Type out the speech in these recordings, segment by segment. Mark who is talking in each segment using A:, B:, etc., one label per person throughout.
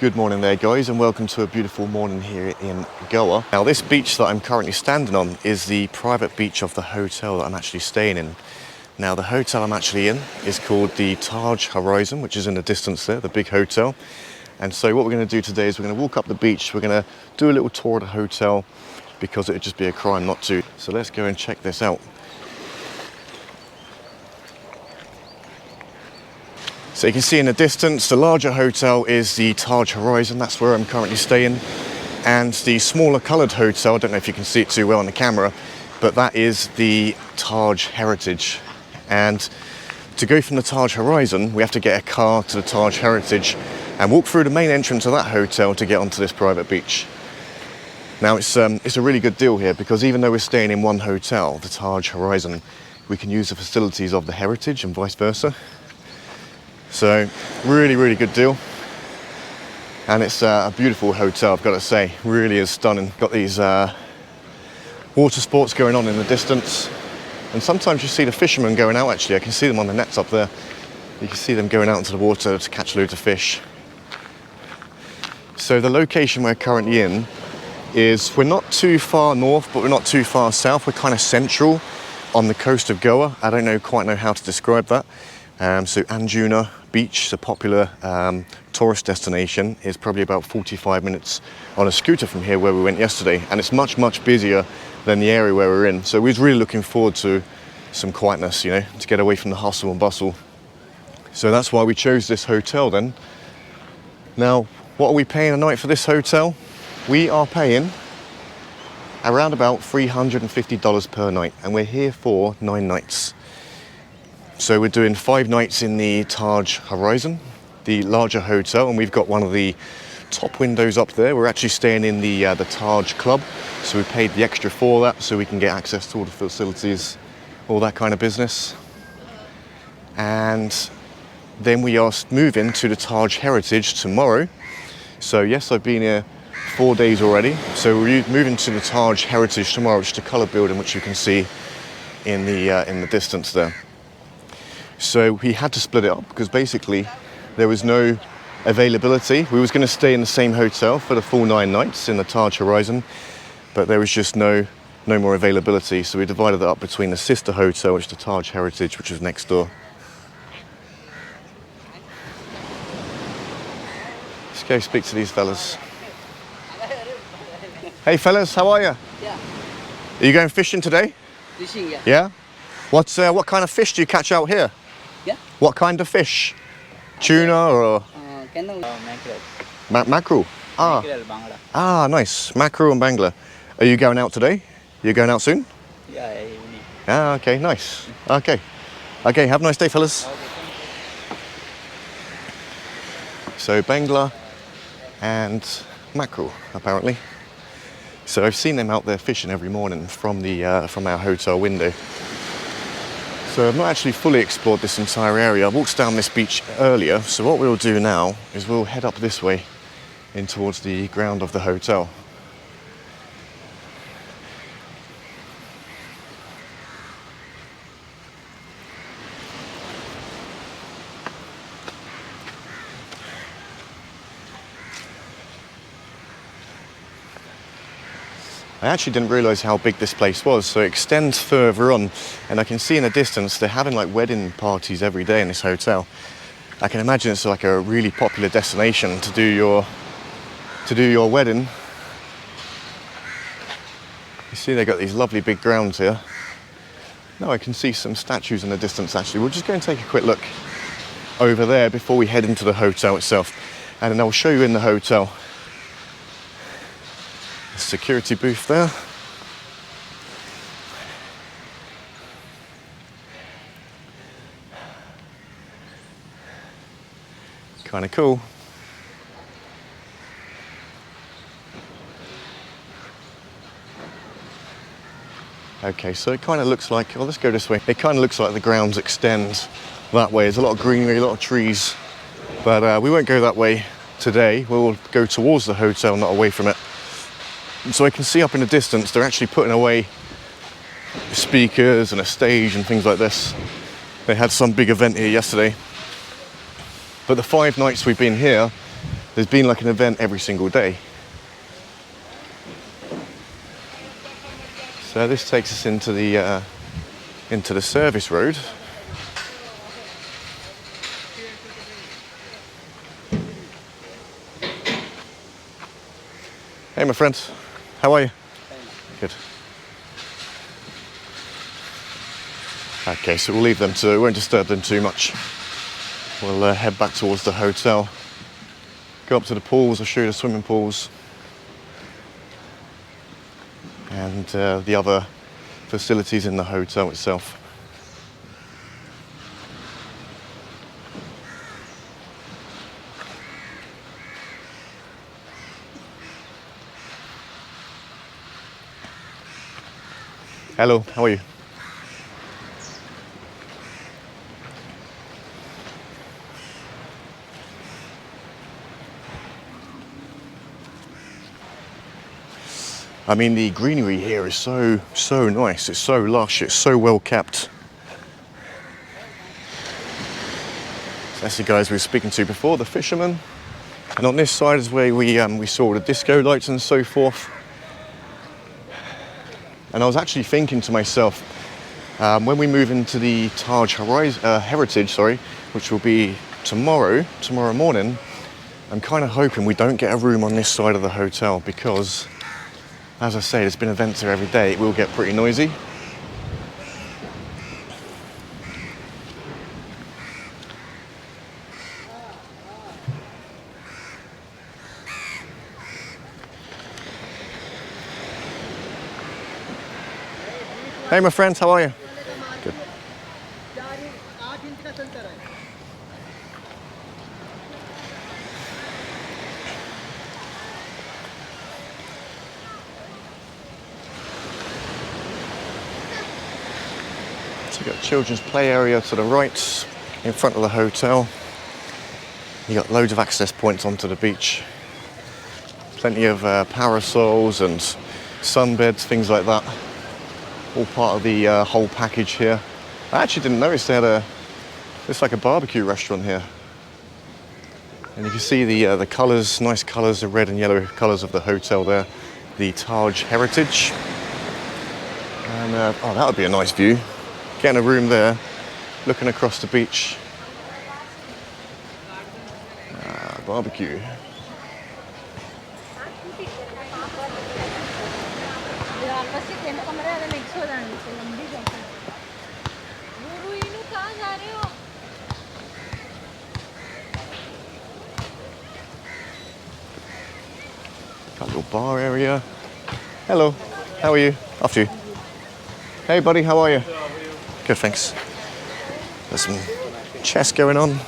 A: Good morning there guys, and welcome to a beautiful morning here in Goa. Now this beach that I'm currently standing on is the private beach of the hotel that I'm actually staying in. Now the hotel I'm actually in is called the Taj Horizon, which is in the distance there, the big hotel. And so what we're going to do today is we're going to walk up the beach, we're going to do a little tour of the hotel because it would just be a crime not to. So let's go and check this out. So you can see in the distance, the larger hotel is the Taj Horizon, that's where I'm currently staying. And the smaller coloured hotel, I don't know if you can see it too well on the camera, but that is the Taj Heritage. And to go from the Taj Horizon, we have to get a car to the Taj Heritage and walk through the main entrance of that hotel to get onto this private beach. Now it's a really good deal here because even though we're staying in one hotel, the Taj Horizon, we can use the facilities of the Heritage and vice versa. So really good deal, and it's a beautiful hotel, I've got to say. Really is stunning. Got these water sports going on in the distance, and sometimes you see the fishermen going out. Actually, I can see them on the nets up there. You can see them going out into the water to catch loads of fish. So the location we're currently in is, we're not too far north but we're not too far south. We're kind of central on the coast of Goa. I don't quite know how to describe that. So Anjuna Beach, a popular tourist destination, is probably about 45 minutes on a scooter from here where we went yesterday, and it's much busier than the area where we're in. So we was really looking forward to some quietness, you know, to get away from the hustle and bustle. So that's why we chose this hotel then. Now, what are we paying a night for this hotel? We are paying around about $350 per night, and we're here for 9 nights. So we're doing 5 nights in the Taj Horizon, the larger hotel, and we've got one of the top windows up there. We're actually staying in the Taj Club, so we paid the extra for that so we can get access to all the facilities, all that kind of business. And then we are moving to the Taj Heritage tomorrow. So yes, I've been here 4 days already. So we're moving to the Taj Heritage tomorrow, which is the colour building which you can see in the distance there. So we had to split it up because basically there was no availability. We was going to stay in the same hotel for the full 9 nights in the Taj Horizon, but there was just no more availability. So we divided it up between the sister hotel, which is the Taj Heritage, which is next door. Let's go speak to these fellas. Hey fellas, how are you?
B: Yeah.
A: Are you going fishing today?
B: Fishing, yeah.
A: Yeah? What kind of fish do you catch out here?
B: Yeah.
A: What kind of fish? Tuna or?
B: Mackerel.
A: Mackerel? Ah.
B: Mackerel, Bangla.
A: Ah, nice. Mackerel and Bangla. Are you going out today? You going out soon?
B: Yeah, evening.
A: Ah, okay, nice. Okay. Okay, have a nice day, fellas.
B: Okay.
A: So Bangla and mackerel, apparently. So I've seen them out there fishing every morning from our hotel window. So I've not actually fully explored this entire area. I walked down this beach earlier, so what we'll do now is we'll head up this way in towards the ground of the hotel. I actually didn't realise how big this place was, so it extends further on, and I can see in the distance they're having like wedding parties every day in this hotel. I can imagine it's like a really popular destination to do your wedding. You see they've got these lovely big grounds here. Now I can see some statues in the distance actually. We'll just go and take a quick look over there before we head into the hotel itself, and then I'll show you in the hotel. Security booth there. Kind of cool. Okay, so it kind of looks like, well, let's go this way. It kind of looks like the grounds extend that way. There's a lot of greenery, a lot of trees, but we won't go that way today. We'll go towards the hotel, not away from it. So I can see up in the distance, they're actually putting away speakers and a stage and things like this. They had some big event here yesterday. But the 5 nights we've been here, there's been like an event every single day. So this takes us into the service road. Hey my friend, how are you? Good. Okay, so we'll leave them to, we won't disturb them too much. We'll head back towards the hotel. Go up to the pools, I'll show you the swimming pools. And the other facilities in the hotel itself. Hello, how are you? I mean, the greenery here is so nice. It's so lush. It's so well kept. So that's the guys we were speaking to before, the fishermen. And on this side is where we saw the disco lights and so forth. And I was actually thinking to myself, when we move into the Taj Heritage, which will be tomorrow morning, I'm kind of hoping we don't get a room on this side of the hotel because, as I say, there's been events here every day. It will get pretty noisy. Hey my friends, how are you? Good. So you've got a children's play area to the right, in front of the hotel. You've got loads of access points onto the beach. Plenty of parasols and sunbeds, things like that. All part of the whole package here. I actually didn't notice they had it's like a barbecue restaurant here. And you can see the colours, nice colours, the red and yellow colours of the hotel there. The Taj Heritage. And oh, that would be a nice view. Getting a room there, looking across the beach. Barbecue. Got a little bar area. Hello, how are you? After you. Hey buddy, how are you? Good, thanks. There's some chess going on.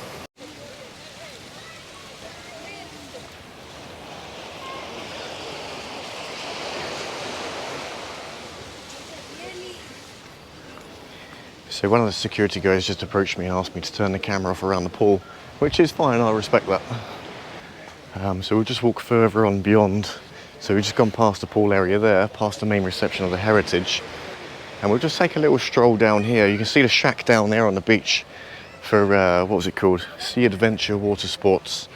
A: So one of the security guys just approached me and asked me to turn the camera off around the pool, which is fine, I respect that. So we'll just walk further on beyond. So we've just gone past the pool area there, past the main reception of the Heritage. And we'll just take a little stroll down here. You can see the shack down there on the beach for, what was it called? Sea Adventure Water Sports.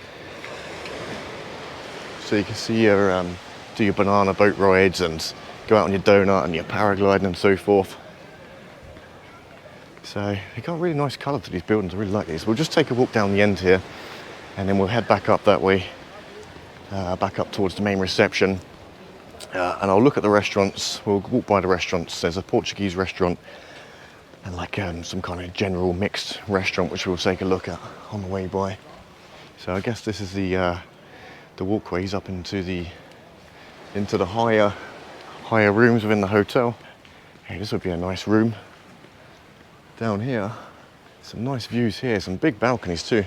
A: So you can see your, do your banana boat rides and go out on your donut and your paragliding and so forth. So they've got a really nice colour to these buildings. I really like these. We'll just take a walk down the end here and then we'll head back up that way, back up towards the main reception. And I'll look at the restaurants. We'll walk by the restaurants. There's a Portuguese restaurant and like some kind of general mixed restaurant which we'll take a look at on the way by. So I guess this is the walkways up into the higher rooms within the hotel. Hey, this would be a nice room. Down here, some nice views here, some big balconies too.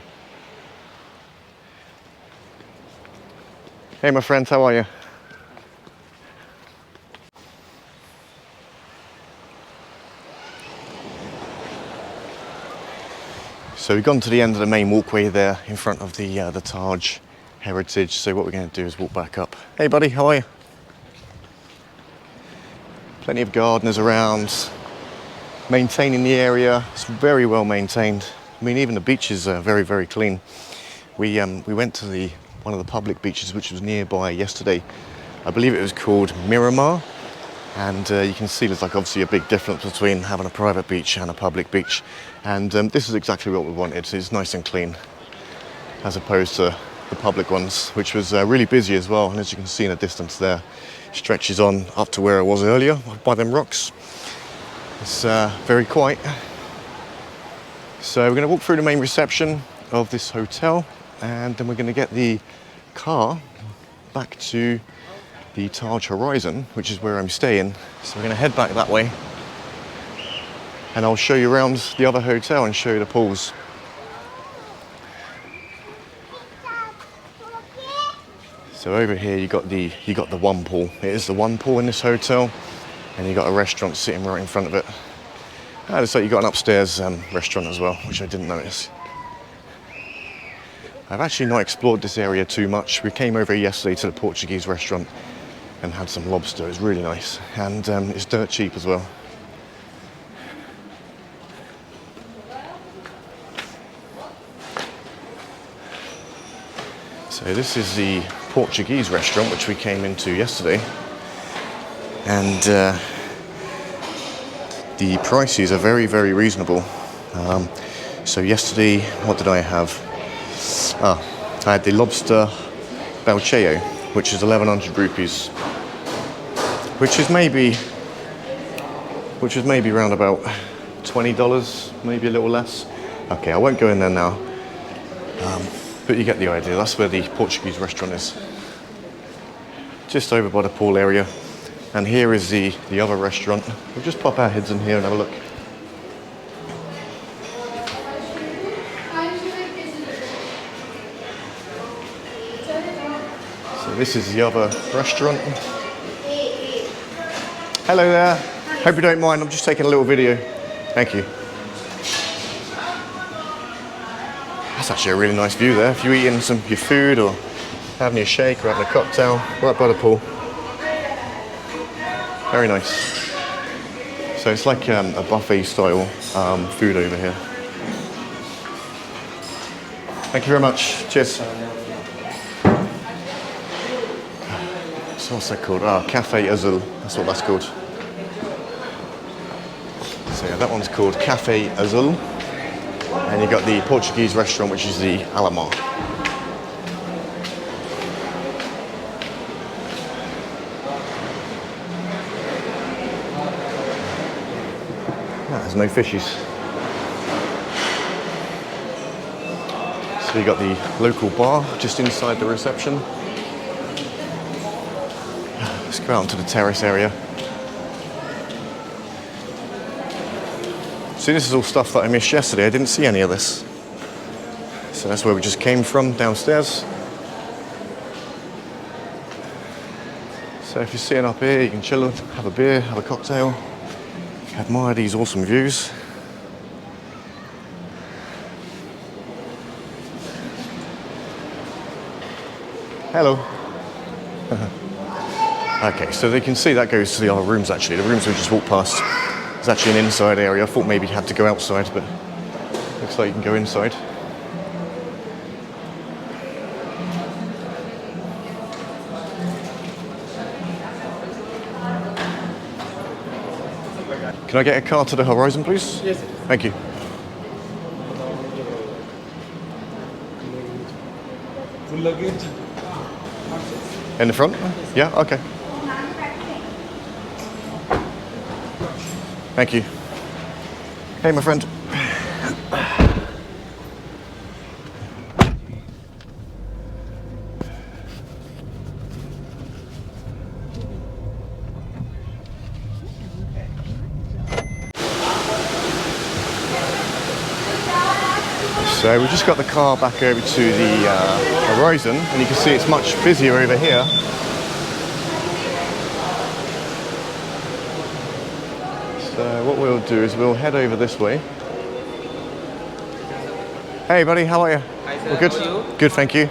A: Hey my friends, how are you? So we've gone to the end of the main walkway there in front of the Taj Heritage. So what we're going to do is walk back up. Hey buddy, how are you? Plenty of gardeners around. Maintaining the area, it's very well maintained. I mean, even the beaches are very, very clean. We went to the one of the public beaches which was nearby yesterday. I believe it was called Miramar, and you can see there's like obviously a big difference between having a private beach and a public beach, and this is exactly what we wanted. It's nice and clean as opposed to the public ones, which was really busy as well, and as you can see in the distance there, stretches on up to where I was earlier by them rocks. It's very quiet. So we're going to walk through the main reception of this hotel, and then we're going to get the car back to the Taj Horizon, which is where I'm staying. So we're going to head back that way, and I'll show you around the other hotel and show you the pools. So over here you got the one pool. It is the one pool in this hotel, and you got a restaurant sitting right in front of it. And it's like you got an upstairs restaurant as well, which I didn't notice. I've actually not explored this area too much. We came over yesterday to the Portuguese restaurant and had some lobster. It was really nice, and it's dirt cheap as well. So this is the Portuguese restaurant which we came into yesterday, and the prices are very, very reasonable. So yesterday, what did I have? I had the lobster balcheo, which is 1100 rupees, which is maybe around about $20, maybe a little less. Okay, I won't go in there now, but you get the idea. That's where the Portuguese restaurant is, just over by the pool area. And here is the other restaurant. We'll just pop our heads in here and have a look. So this is the other restaurant. Hello there. Hope you don't mind, I'm just taking a little video. Thank you. That's actually a really nice view there. If you're eating your food or having a shake or having a cocktail, right by the pool. Very nice. So it's like a buffet style food over here. Thank you very much. Cheers. So what's that called? Cafe Azul. That's what that's called. So yeah, that one's called Cafe Azul. And you got the Portuguese restaurant, which is the Alamar. There's no fishies. So you got the local bar just inside the reception. Let's go out onto the terrace area. See, this is all stuff that I missed yesterday. I didn't see any of this. So that's where we just came from, downstairs. So if you're sitting up here, you can chill, have a beer, have a cocktail. Admire these awesome views. Hello. Okay, so they can see that goes to the other rooms actually. The rooms we just walked past is actually an inside area. I thought maybe you had to go outside, but looks like you can go inside. Can I get a car to the Horizon, please?
B: Yes.
A: Thank you.
B: Full luggage.
A: In the front? Yeah, okay. Thank you. Hey, my friend. So we just got the car back over to the Horizon, and you can see it's much busier over here. So what we'll do is we'll head over this way. Hey buddy, how are you?
B: Hi sir,
A: All good?
B: how are you?
A: Good, thank you.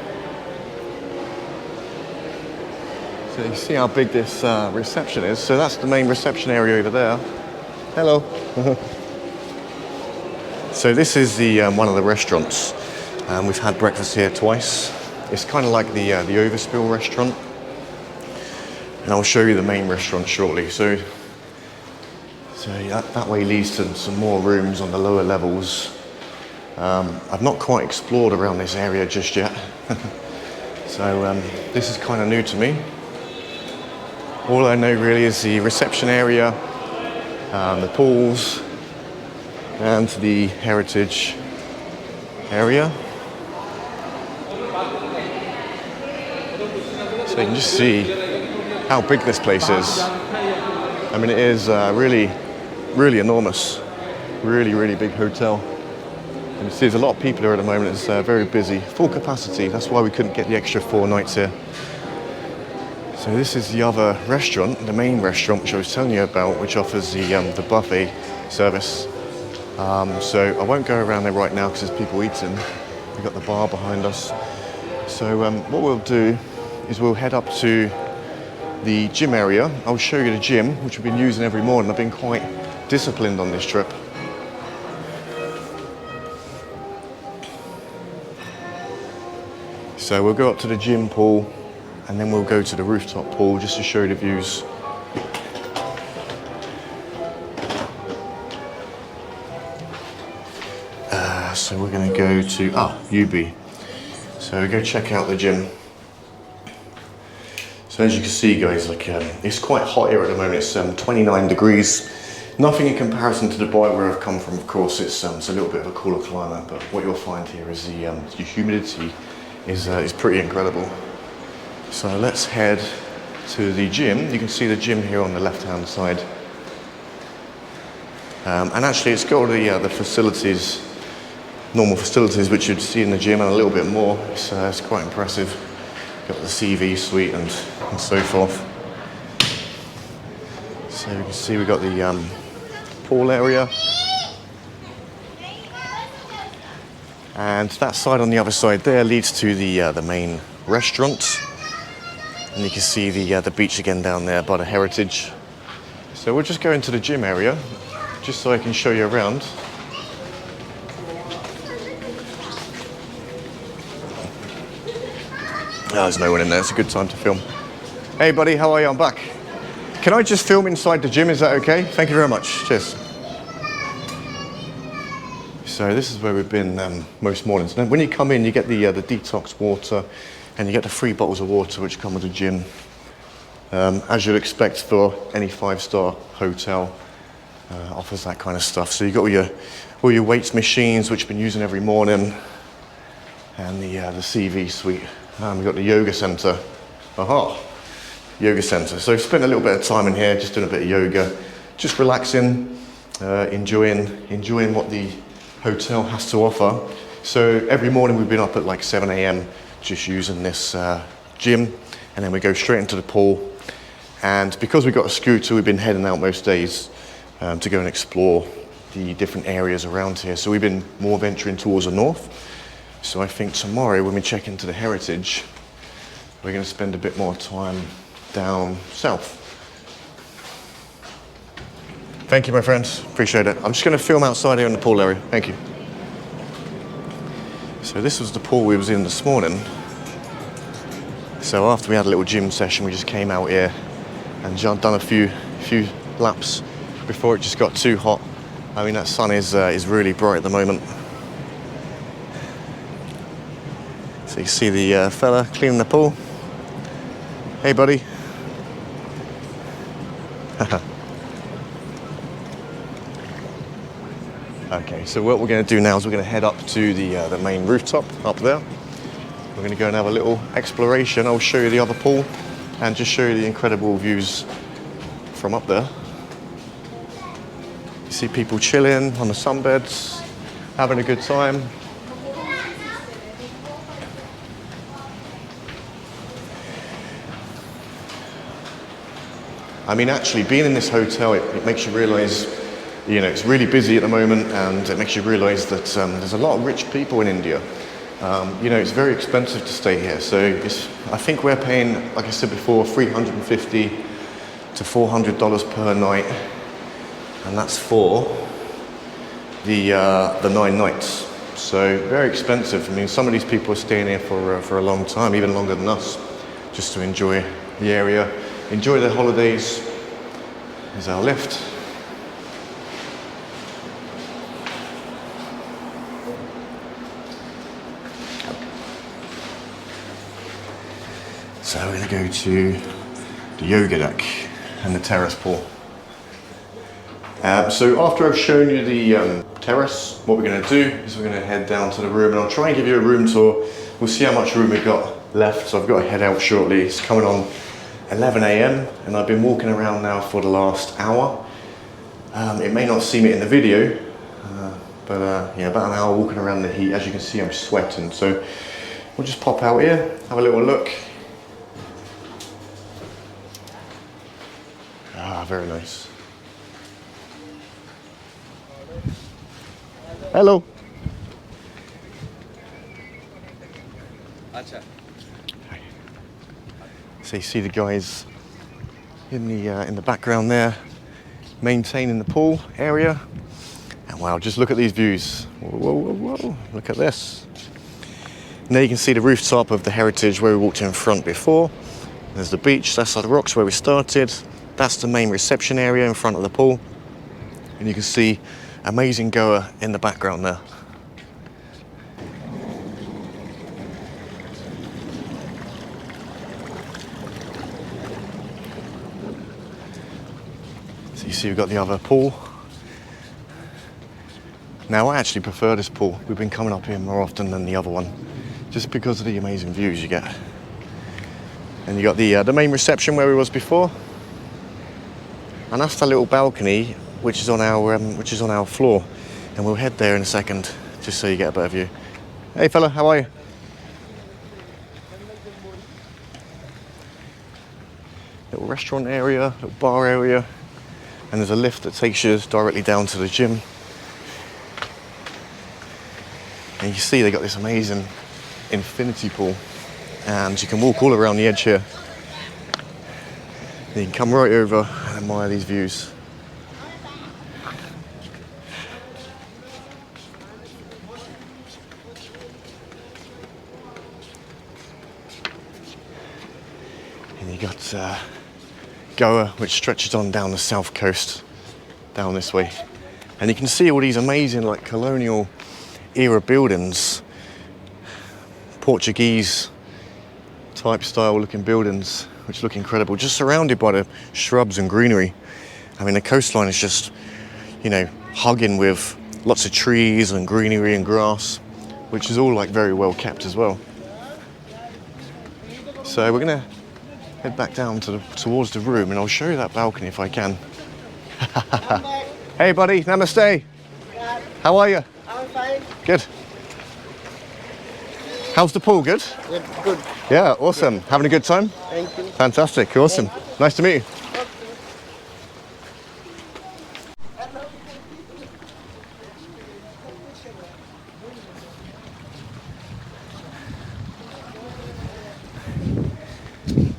A: So you can see how big this reception is. So that's the main reception area over there. Hello. So this is the one of the restaurants. We've had breakfast here twice. It's kind of like the overspill restaurant. And I'll show you the main restaurant shortly. So that way leads to some more rooms on the lower levels. I've not quite explored around this area just yet. So this is kind of new to me. All I know really is the reception area, the pools, and the heritage area. So you can just see how big this place is. I mean, it is really, really enormous. Really, really big hotel. And you see there's a lot of people here at the moment. It's very busy. Full capacity. That's why we couldn't get the extra 4 nights here. So this is the other restaurant, the main restaurant, which I was telling you about, which offers the buffet service. So I won't go around there right now because there's people eating. We've got the bar behind us. So what we'll do is we'll head up to the gym area. I'll show you the gym, which we've been using every morning. I've been quite disciplined on this trip. So we'll go up to the gym pool and then we'll go to the rooftop pool just to show you the views. So we're going to go to UB. So we go check out the gym. So as you can see, guys, it's quite hot here at the moment. It's 29 degrees. Nothing in comparison to Dubai, where I've come from. Of course, it's a little bit of a cooler climate, but what you'll find here is the humidity is pretty incredible. So let's head to the gym. You can see the gym here on the left-hand side. And actually, it's got all the facilities, normal facilities, which you'd see in the gym, and a little bit more. It's quite impressive. Got the CV suite and so forth. So you can see we've got the pool area. And that side on the other side there leads to the main restaurant. And you can see the beach again down there by the heritage. So we'll just go into the gym area, just so I can show you around. There's no one in there, it's a good time to film. Hey buddy, how are you? I'm back. Can I just film inside the gym, is that okay? Thank you very much, cheers. So this is where we've been most mornings. Now when you come in, you get the detox water, and you get the 3 bottles of water which come with the gym. As you'd expect for any 5-star hotel, offers that kind of stuff. So you've got all your weights machines, which you've been using every morning, and the CV suite. We've got the yoga center. Yoga center. So I've spent a little bit of time in here, just doing a bit of yoga, just relaxing, enjoying what the hotel has to offer. So every morning we've been up at like 7 a.m. just using this gym, and then we go straight into the pool. And because we've got a scooter, we've been heading out most days to go and explore the different areas around here. So we've been more venturing towards the north. So I think tomorrow when we check into the heritage, we're going to spend a bit more time down south. Thank you, my friends. Appreciate it. I'm just going to film outside here in the pool area. Thank you. So this was the pool we was in this morning. So after we had a little gym session, we just came out here and done a few laps before it just got too hot. I mean, that sun is really bright at the moment. So you see the fella cleaning the pool. Hey, buddy. Okay, so what we're going to do now is we're going to head up to the main rooftop up there. We're going to go and have a little exploration. I'll show you the other pool and just show you the incredible views from up there. You see people chilling on the sunbeds, having a good time. I mean, actually, being in this hotel, it makes you realise, you know, it's really busy at the moment, and it makes you realise that there's a lot of rich people in India. You know, it's very expensive to stay here, so I think we're paying, like I said before, $350 to $400 per night, and that's for the 9 nights. So very expensive. I mean, some of these people are staying here for a long time, even longer than us, just to enjoy the area, enjoy their holidays. Here's our lift. So we're going to go to the yoga deck and the terrace pool. So after I've shown you the terrace, what we're going to do is we're going to head down to the room, and I'll try and give you a room tour. We'll see how much room we've got left. So I've got to head out shortly. It's coming on 11 AM and I've been walking around now for the last hour. It may not seem it in the video, but yeah, about an hour walking around in the heat. As you can see, I'm sweating. So we'll just pop out here, have a little look. Ah, very nice. Hello. So you see the guys in the background there, maintaining the pool area. And wow, just look at these views. Whoa, whoa, whoa, whoa. Look at this. Now you can see the rooftop of the Heritage where we walked in front before. There's the beach, that's the rocks where we started. That's the main reception area in front of the pool. And you can see amazing Goa in the background there. So you see we've got the other pool. Now I actually prefer this pool. We've been coming up here more often than the other one, just because of the amazing views you get. And you got the main reception where we was before. And that's the little balcony which is on our floor, and we'll head there in a second just so you get a better view. Hey fella, how are you? Little restaurant area, little bar area, and there's a lift that takes you directly down to the gym. And you see they got this amazing infinity pool, and you can walk all around the edge here. You can come right over and admire these views. And you got Goa, which stretches on down the south coast, down this way. And you can see all these amazing like colonial era buildings, Portuguese type style looking buildings, which look incredible, just surrounded by the shrubs and greenery. I mean, the coastline is just, you know, hugging with lots of trees and greenery and grass, which is all like very well kept as well. So we're gonna head back down towards the room, and I'll show you that balcony if I can. Hey buddy, namaste. How are you?
C: I'm fine.
A: Good. How's the pool? Good?
C: Yeah, good.
A: Yeah, awesome. Having a good time?
C: Thank you.
A: Fantastic, awesome. Nice to meet you.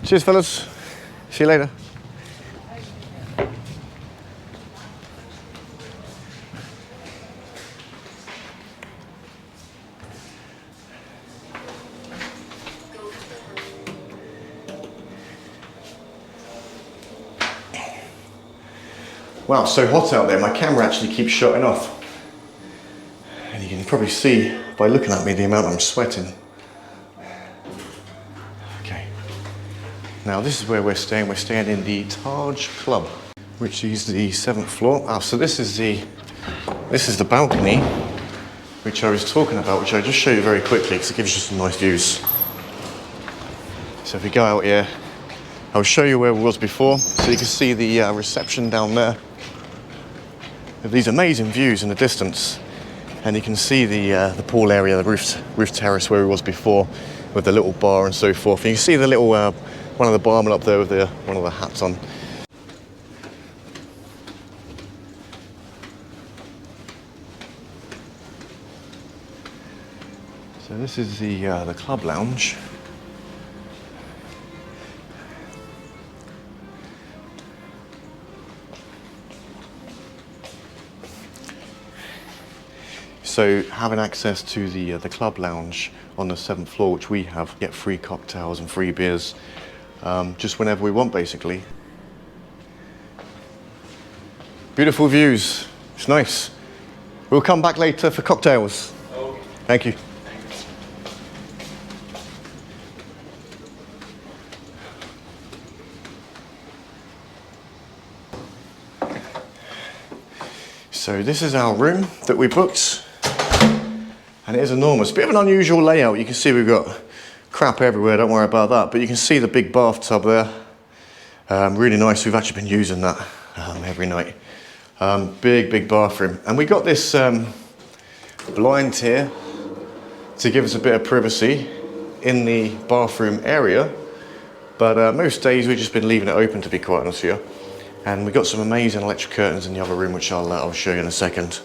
A: Cheers, fellas. See you later. Wow, it's so hot out there, my camera actually keeps shutting off. And you can probably see by looking at me the amount I'm sweating. Okay. Now this is where we're staying. We're staying in the Taj Club, which is the 7th floor. So this is the balcony, which I was talking about, which I'll just show you very quickly because it gives you some nice views. So if we go out here, I'll show you where we was before. So you can see the reception down there. With these amazing views in the distance, and you can see the pool area, the roof terrace where we was before, with the little bar and so forth. And you can see the little one of the barmen up there with one of the hats on. So this is the club lounge. So having access to the club lounge on the 7th floor, which we have, get free cocktails and free beers just whenever we want, basically. Beautiful views. It's nice. We'll come back later for cocktails.
B: Okay.
A: Thank you. So this is our room that we booked, and it is enormous. Bit of an unusual layout. You can see we've got crap everywhere, don't worry about that, but you can see the big bathtub there. Really nice. We've actually been using that every night. Big bathroom, and we got this blind here to give us a bit of privacy in the bathroom area, but most days we've just been leaving it open, to be quite honest with you. And we've got some amazing electric curtains in the other room, which I'll show you in a second.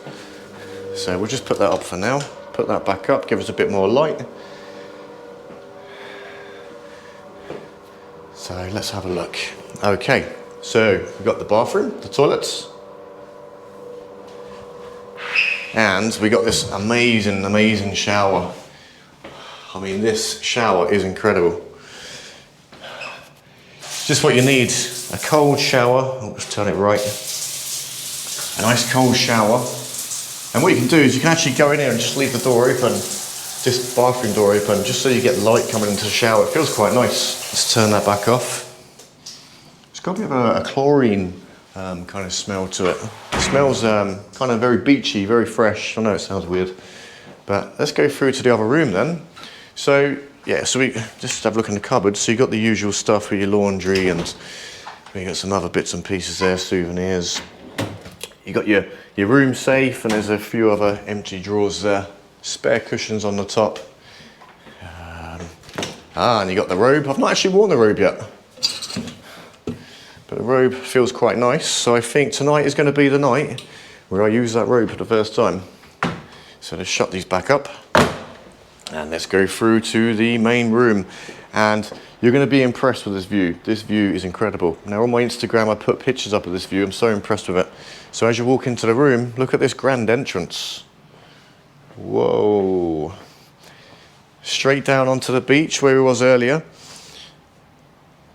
A: So we'll just put that up for now, put that back up, give us a bit more light. So let's have a look. Okay, so we've got the bathroom, the toilets, and we got this amazing shower. I mean, this shower is incredible. Just what you need. A cold shower, I'll just turn it right. A nice cold shower. And what you can do is you can actually go in here and just leave the door open, this bathroom door open, just so you get light coming into the shower. It feels quite nice. Let's turn that back off. It's got a bit of a chlorine kind of smell to it. It smells kind of very beachy, very fresh. I know it sounds weird, but let's go through to the other room then. So yeah, so we just have a look in the cupboard. So you got the usual stuff for your laundry, and we got some other bits and pieces there, souvenirs. You got your room safe, and there's a few other empty drawers there. Spare cushions on the top. And you got the robe. I've not actually worn the robe yet, but the robe feels quite nice. So I think tonight is going to be the night where I use that robe for the first time. So let's shut these back up, and let's go through to the main room. And you're going to be impressed with this view. This view is incredible. Now on my Instagram I put pictures up of this view. I'm so impressed with it. So as you walk into the room, look at this grand entrance. Whoa. Straight down onto the beach where we was earlier.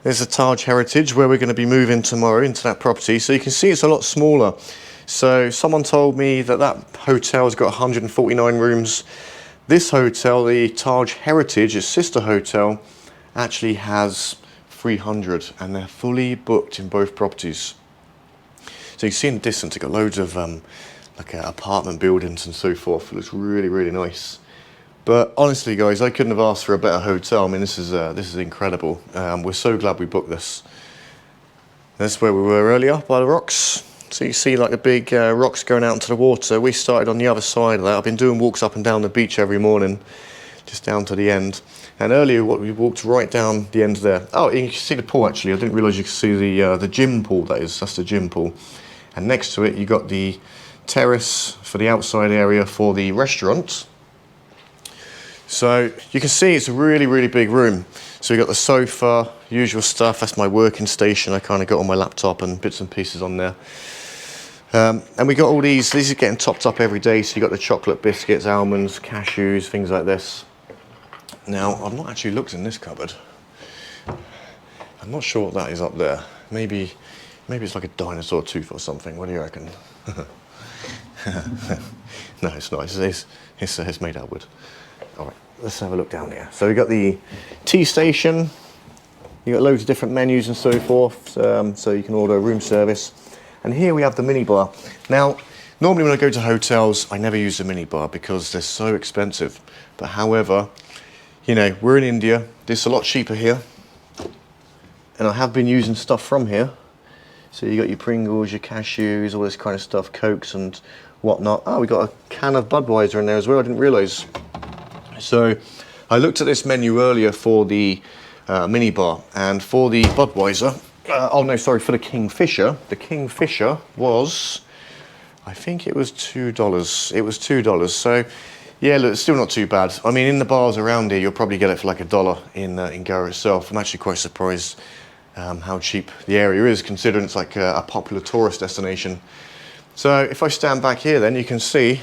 A: There's the Taj Heritage where we're going to be moving tomorrow, into that property. So you can see it's a lot smaller. So someone told me that that hotel has got 149 rooms. This hotel, the Taj Heritage, its sister hotel, actually has 300, and they're fully booked in both properties. So you see in the distance, you've got loads of apartment buildings and so forth. It looks really nice. But honestly, guys, I couldn't have asked for a better hotel. I mean, this is incredible. We're so glad we booked this. That's where we were earlier, by the rocks. So you see like the big rocks going out into the water. We started on the other side of that. I've been doing walks up and down the beach every morning, just down to the end. And earlier we walked right down the end there. Oh, you can see the pool actually. I didn't realise you could see the gym pool, that is. That's the gym pool. And next to it you got the terrace for the outside area for the restaurant. So you can see it's a really big room. So you got the sofa, usual stuff. That's my working station. I kind of got all my laptop and bits and pieces on there. And we got all these are getting topped up every day. So you got the chocolate biscuits, almonds, cashews, things like this. Now, I've not actually looked in this cupboard. I'm not sure what that is up there. Maybe it's like a dinosaur tooth or something. What do you reckon? No, it's not. It's made out of wood. All right, let's have a look down here. So we got the tea station. You got loads of different menus and so forth. So you can order room service. And here we have the minibar. Now, normally when I go to hotels, I never use the minibar because they're so expensive. But however, you know, we're in India. This is a lot cheaper here. And I have been using stuff from here. So you got your Pringles, your cashews, all this kind of stuff, Cokes and whatnot. Oh, we got a can of Budweiser in there as well. I didn't realise. So I looked at this menu earlier for the minibar, and for the Budweiser, for the Kingfisher. The Kingfisher was, I think it was $2. It was $2. So yeah, look, it's still not too bad. I mean, in the bars around here, you'll probably get it for like $1 in Goa itself. I'm actually quite surprised how cheap the area is, considering it's like a popular tourist destination. So if I stand back here, then you can see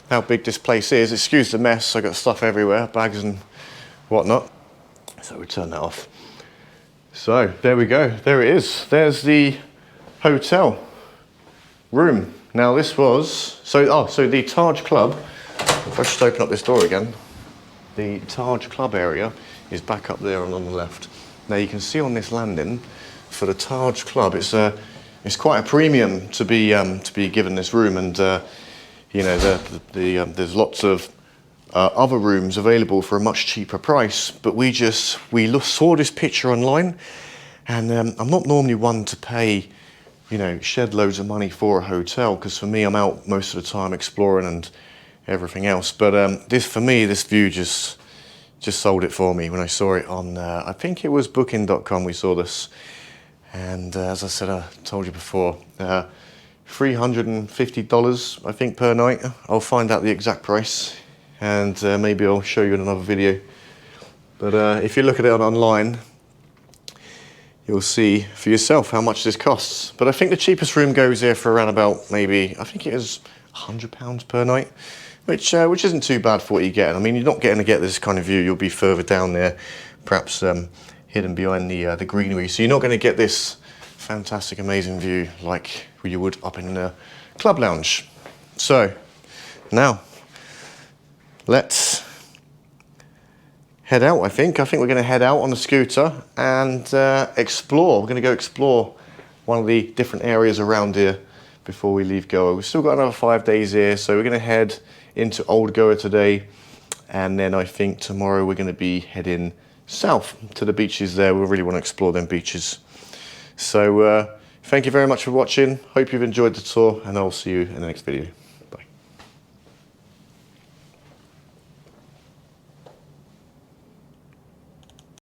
A: how big this place is. Excuse the mess, I got stuff everywhere, bags and whatnot. So we turn that off. So there we go, there it is. There's the hotel room. Now this was, so the Taj Club, if I just open up this door again, the Taj Club area is back up there and on the left. Now you can see on this landing, for the Taj Club, it's quite a premium to be given this room, and you know, there's lots of other rooms available for a much cheaper price. But we saw this picture online, and I'm not normally one to pay, you know, shed loads of money for a hotel, because for me, I'm out most of the time exploring and everything else. But this view just sold it for me when I saw it on, I think it was booking.com we saw this. And as I said, I told you before, $350 I think per night. I'll find out the exact price, and maybe I'll show you in another video. But if you look at it online, you'll see for yourself how much this costs. But I think the cheapest room goes there for around about, maybe, I think it was £100 per night, which isn't too bad for what you're getting. I mean, you're not getting to get this kind of view. You'll be further down there, perhaps hidden behind the greenery. So you're not going to get this fantastic, amazing view like you would up in the club lounge. So now let's head out. I think we're going to head out on the scooter and explore. We're going to go explore one of the different areas around here before we leave Goa. We've still got another 5 days here, so we're going to head into Old Goa today, and then I think tomorrow we're going to be heading south to the beaches there. We really want to explore them beaches. So thank you very much for watching. Hope you've enjoyed the tour, and I'll see you in the next video.